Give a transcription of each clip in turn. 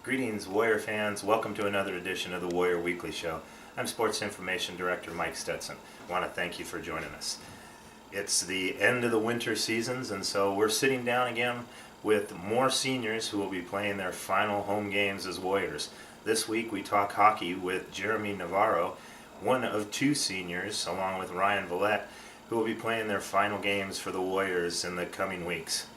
Greetings, Warrior fans. Welcome to another edition of the Warrior Weekly Show. I'm Sports Information Director Mike Stetson. I want to thank you for joining us. It's the end of the winter seasons, and so we're sitting down again with more seniors who will be playing their final home games as Warriors. This week we talk hockey with Jeremy Navarro, one of two seniors, along with Ryan Vallette, who will be playing their final games for the Warriors in the coming weeks.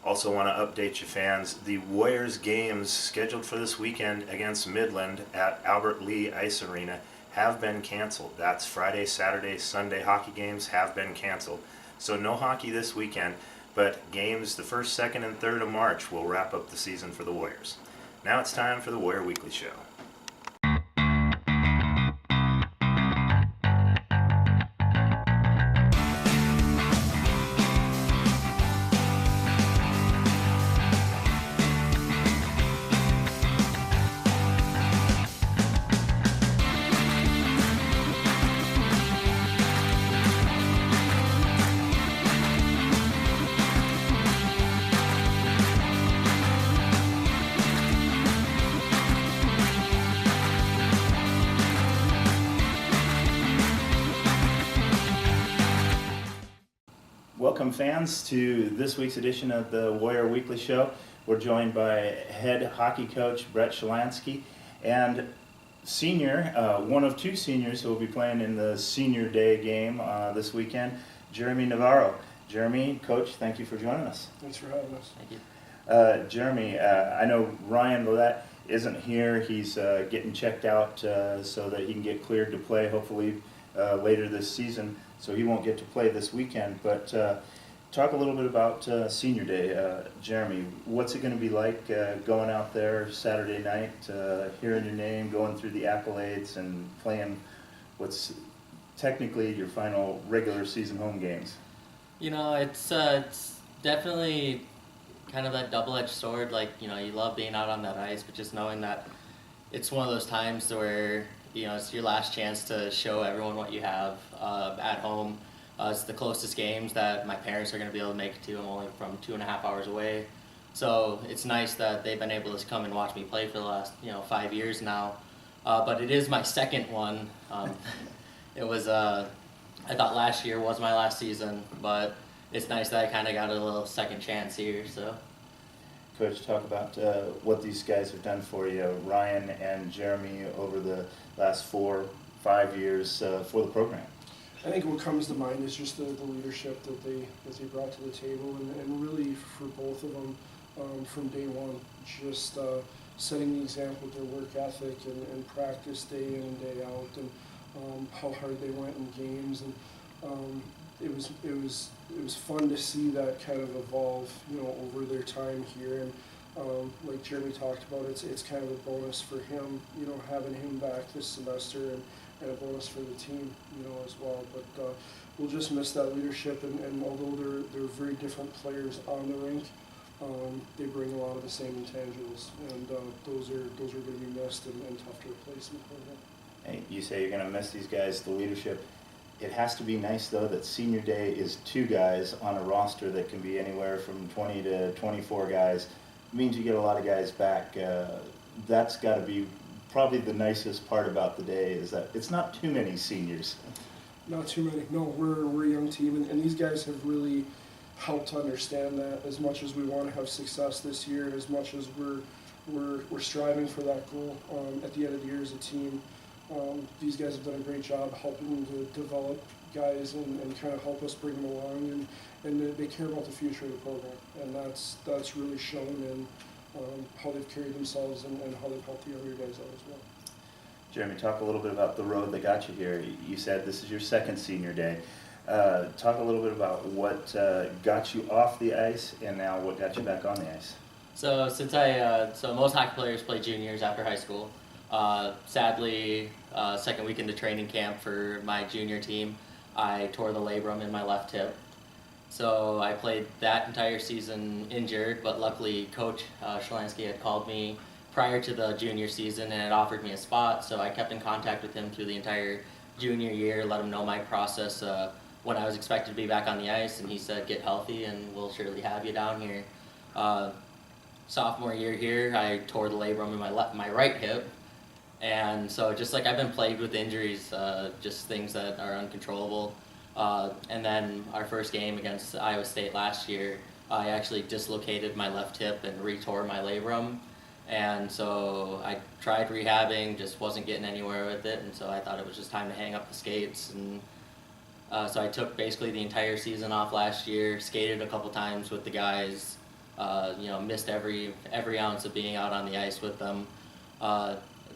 Also want to update you fans, the Warriors games scheduled for this weekend against Midland at Albert Lee Ice Arena have been canceled. That's Friday, Saturday, Sunday hockey games have been canceled. So no hockey this weekend, but games the 1st, 2nd, and 3rd of March will wrap up the season for the Warriors. Now it's time for the Warrior Weekly Show. Welcome fans to this week's edition of the Warrior Weekly Show. We're joined by head hockey coach Brett Shalansky and senior, one of two seniors who will be playing in the senior day game this weekend, Jeremy Navarro. Jeremy, coach, thank you for joining us. Thanks for having us. Thank you. Jeremy, I know Ryan Vallette isn't here. He's getting checked out so that he can get cleared to play hopefully later this season. So he won't get to play this weekend, but talk a little bit about Senior Day. Jeremy, what's it going to be like going out there Saturday night, hearing your name, going through the accolades, and playing what's technically your final regular season home games? You know, it's definitely kind of that double-edged sword. Like, you know, you love being out on that ice, but just knowing that it's one of those times where, you know, it's your last chance to show everyone what you have at home. It's the closest games that my parents are going to be able to make it to. I'm only from 2.5 hours away. So it's nice that they've been able to come and watch me play for the last, 5 years now. But it is my second one. It was, I thought last year was my last season, but it's nice that I kind of got a little second chance here. So, Coach, talk about what these guys have done for you, Ryan and Jeremy, over the last 4-5 years for the program. I think what comes to mind is just the leadership that they brought to the table, and really for both of them from day one, just setting the example with their work ethic and practice day in and day out, and how hard they went in games, and it was fun to see that kind of evolve, over their time here. And like Jeremy talked about, it's kind of a bonus for him, having him back this semester, and a bonus for the team, as well. But we'll just miss that leadership, and although they're very different players on the rink, they bring a lot of the same intangibles, and those are going to be missed and tough to replace in the program. Hey, you say you're going to miss these guys, the leadership. It has to be nice, though, that Senior Day is 2 guys on a roster that can be anywhere from 20 to 24 guys. It means you get a lot of guys back. That's got to be probably the nicest part about the day, is that it's not too many seniors. Not too many. No, we're a young team, and these guys have really helped understand that. As much as we want to have success this year, and as much as we're striving for that goal at the end of the year as a team, these guys have done a great job helping to develop guys and kind of help us bring them along, and they care about the future of the program, and that's really shown in how they've carried themselves and how they've helped the younger guys out as well. Jeremy, talk a little bit about the road that got you here. You said this is your second Senior Day. Talk a little bit about what got you off the ice and now what got you back on the ice. So since so most hockey players play juniors after high school. Sadly, second week into training camp for my junior team, I tore the labrum in my left hip. So I played that entire season injured, but luckily Coach Shalansky had called me prior to the junior season and had offered me a spot, so I kept in contact with him through the entire junior year, let him know my process when I was expected to be back on the ice, and he said, get healthy and we'll surely have you down here. sophomore year here, I tore the labrum in my right hip. And so just like I've been plagued with injuries, just things that are uncontrollable. And then our first game against Iowa State last year, I actually dislocated my left hip and retore my labrum. And so I tried rehabbing, just wasn't getting anywhere with it. And so I thought it was just time to hang up the skates. And so I took basically the entire season off last year, skated a couple times with the guys, missed every ounce of being out on the ice with them.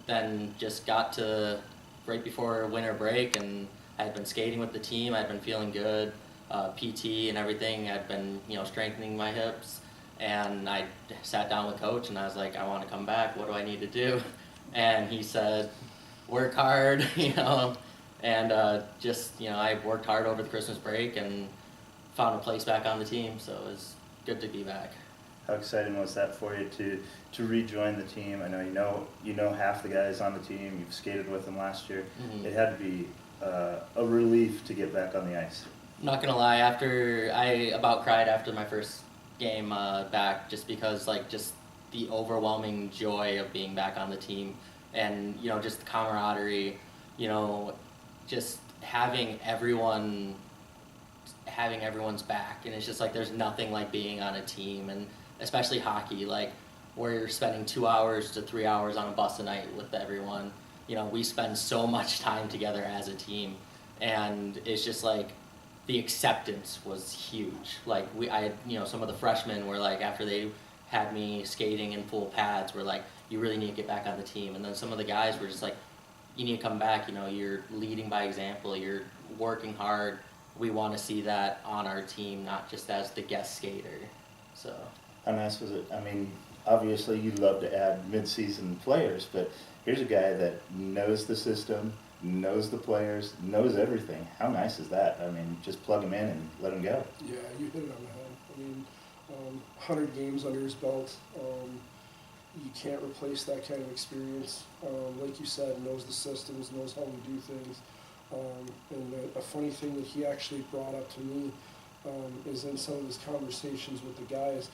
Then just got to right before winter break, and I had been skating with the team. I'd been feeling good, PT and everything. I'd been strengthening my hips, and I sat down with coach and I was like, I want to come back. What do I need to do? And he said, work hard, and I worked hard over the Christmas break and found a place back on the team. So it was good to be back. How exciting was that for you to rejoin the team? I know you know half the guys on the team. You've skated with them last year. Mm-hmm. It had to be a relief to get back on the ice. Not gonna lie, I about cried after my first game back, just because just the overwhelming joy of being back on the team, and just the camaraderie, just having everyone's back, and it's just there's nothing like being on a team, and especially hockey, where you're spending 2 hours to 3 hours on a bus a night with everyone. We spend so much time together as a team, and it's just the acceptance was huge. Some of the freshmen were after they had me skating in full pads, were you really need to get back on the team. And then some of the guys were just you need to come back. You're leading by example. You're working hard. We want to see that on our team, not just as the guest skater. So. How nice was it? I mean, obviously you'd love to add mid-season players, but here's a guy that knows the system, knows the players, knows everything. How nice is that? I mean, just plug him in and let him go. Yeah, you hit it on the head. I mean, 100 games under his belt. You can't replace that kind of experience. Like you said, knows the systems, knows how we do things. And a funny thing that he actually brought up to me is in some of his conversations with the guys,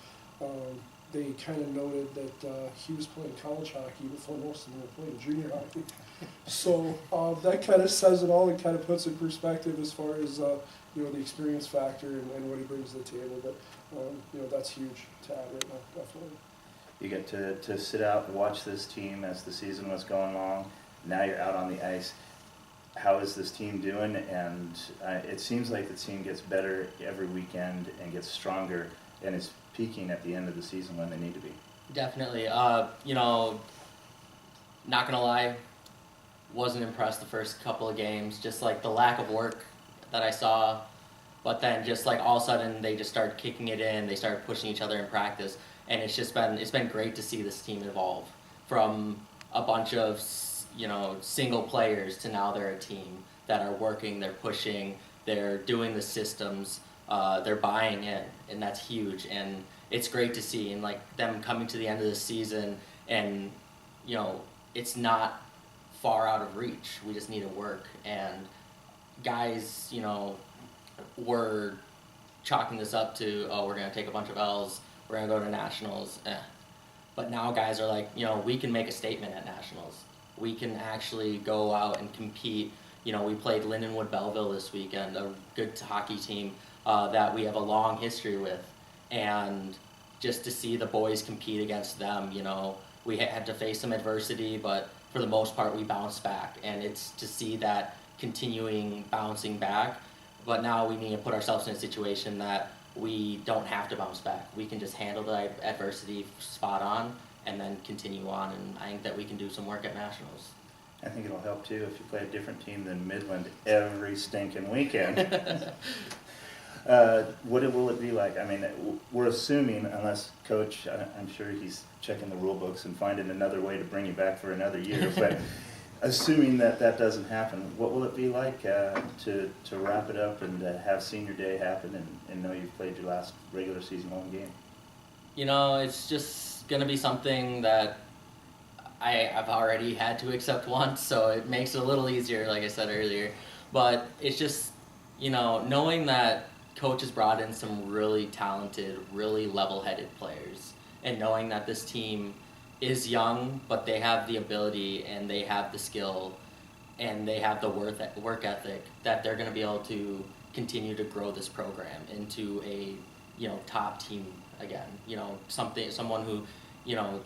they kind of noted that he was playing college hockey before most of them were playing junior hockey. So that kind of says it all and kind of puts in perspective as far as the experience factor and what he brings to the table. But that's huge to add right now, definitely. You get to sit out and watch this team as the season was going along. Now you're out on the ice. How is this team doing? And it seems like the team gets better every weekend and gets stronger and is peaking at the end of the season when they need to be. Definitely. Not gonna lie, wasn't impressed the first couple of games. Just the lack of work that I saw, but then just all of a sudden they just started kicking it in. They started pushing each other in practice, and it's been great to see this team evolve from a bunch of single players to now they're a team that are working. They're pushing. They're doing the systems. They're buying in, and that's huge. And it's great to see, and them coming to the end of the season, and it's not far out of reach. We just need to work. And guys, were chalking this up to, we're gonna take a bunch of L's. We're gonna go to nationals. But now guys are we can make a statement at nationals. We can actually go out and compete. We played Lindenwood Belleville this weekend, a good hockey team that we have a long history with. And just to see the boys compete against them, we had to face some adversity, but for the most part we bounced back. And it's to see that continuing bouncing back. But now we need to put ourselves in a situation that we don't have to bounce back. We can just handle the adversity spot on and then continue on, and I think that we can do some work at nationals. I think it'll help too if you play a different team than Midland every stinking weekend. What will it be like? I mean, we're assuming, unless Coach, I'm sure he's checking the rule books and finding another way to bring you back for another year, but assuming that doesn't happen, what will it be like to wrap it up and have senior day happen and know you've played your last regular season home game? It's just going to be something that I've already had to accept once, so it makes it a little easier, like I said earlier. But it's just, knowing that Coach has brought in some really talented, really level-headed players. and knowing that this team is young, but they have the ability and they have the skill and they have the work ethic that they're going to be able to continue to grow this program into a, you know, top team again. You know, someone who, you know,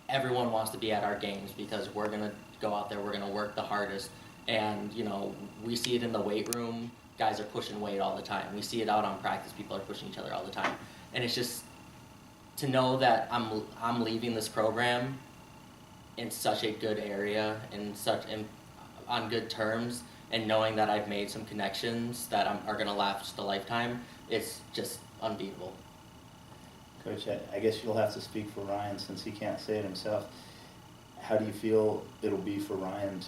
everyone wants to be at our games because we're going to go out there, we're going to work the hardest. And, you know, we see it in the weight room. Guys are pushing weight all the time. We see it out on practice. People are pushing each other all the time. And it's just to know that I'm leaving this program in such a good area, on good terms, and knowing that I've made some connections that are going to last a lifetime, it's just unbeatable. Coach, I guess you'll have to speak for Ryan since he can't say it himself. How do you feel it'll be for Ryan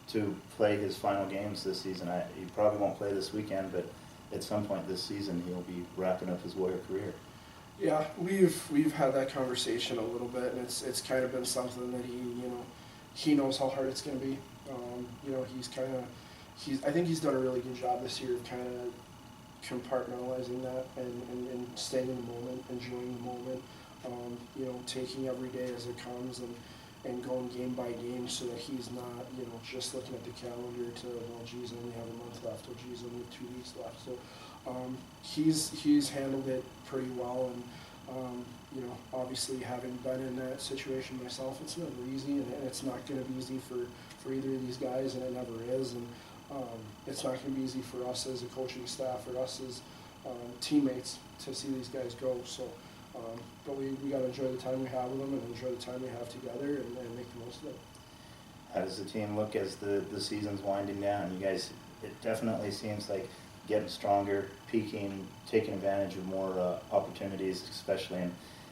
to play his final games this season? He probably won't play this weekend, but at some point this season he'll be wrapping up his Warrior career. Yeah, we've had that conversation a little bit, and it's kind of been something that he knows how hard it's going to be. You know, I think he's done a really good job this year of kind of compartmentalizing that and staying in the moment, enjoying the moment. You know, taking every day as it comes and going game by game, so that he's not, you know, just looking at the calendar to, well, geez, I only have a month left, or geez, I only have 2 weeks left. So he's handled it pretty well, and you know, obviously having been in that situation myself, it's never easy, and it's not going to be easy for either of these guys, and it never is, and it's not going to be easy for us as a coaching staff or us as teammates to see these guys go. So, but we got to enjoy the time we have with them and enjoy the time we have together and make the most of it. How does the team look as the season's winding down? You guys, it definitely seems like getting stronger, peaking, taking advantage of more opportunities, especially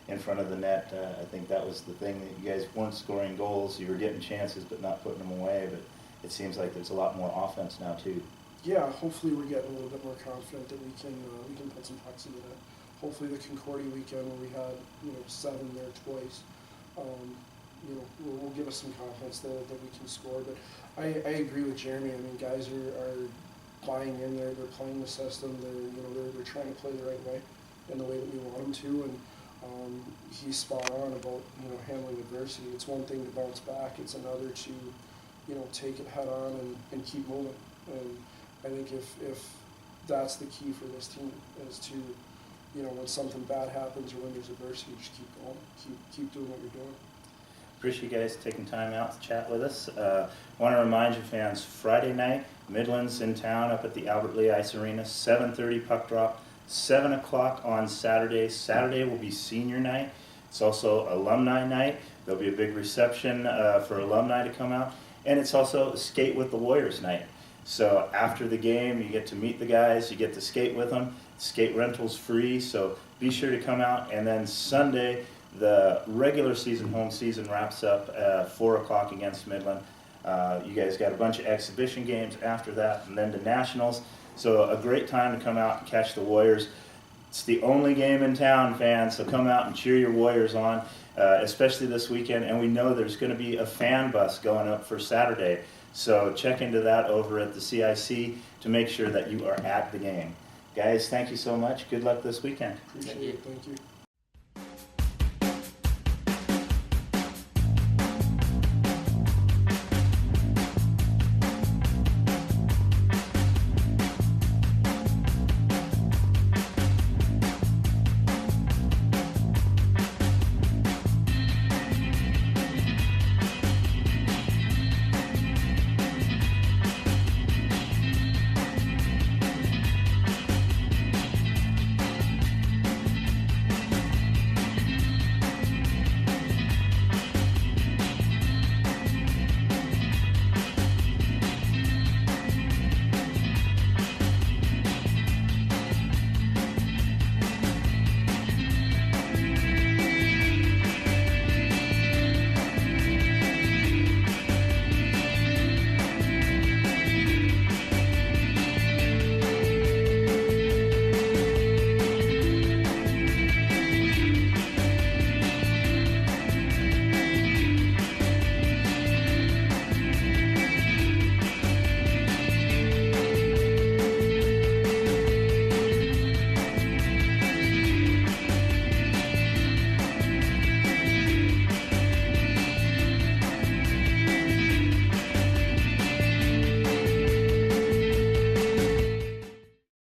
in front of the net. I think that was the thing, that you guys weren't scoring goals. You were getting chances but not putting them away. But it seems like there's a lot more offense now too. Yeah, hopefully we're getting a little bit more confident that we can put some pucks in it. Hopefully the Concordia weekend where we had, you know, 7 there twice, you know, will give us some confidence that we can score. But I agree with Jeremy. I mean, guys are buying in there. They're playing the system. They're trying to play the right way, in the way that we want them to. And he's spot on about, you know, handling adversity. It's one thing to bounce back. It's another to, you know, take it head on and keep moving. And I think if that's the key for this team, is to, you know, when something bad happens or when there's adversity, just keep going, keep doing what you're doing. Appreciate you guys taking time out to chat with us. Want to remind you fans, Friday night, Midland's in town up at the Albert Lee Ice Arena, 7:30 puck drop, 7 o'clock on Saturday. Saturday will be senior night. It's also alumni night. There'll be a big reception for alumni to come out. And it's also Skate with the Warriors night. So after the game, you get to meet the guys, you get to skate with them. Skate rental's free, so be sure to come out. And then Sunday, the regular season, home season, wraps up at 4 o'clock against Midland. You guys got a bunch of exhibition games after that, and then the Nationals. So a great time to come out and catch the Warriors. It's the only game in town, fans, so come out and cheer your Warriors on, especially this weekend. And we know there's going to be a fan bus going up for Saturday. So check into that over at the CIC to make sure that you are at the game. Guys, thank you so much. Good luck this weekend. Appreciate it. Thank you.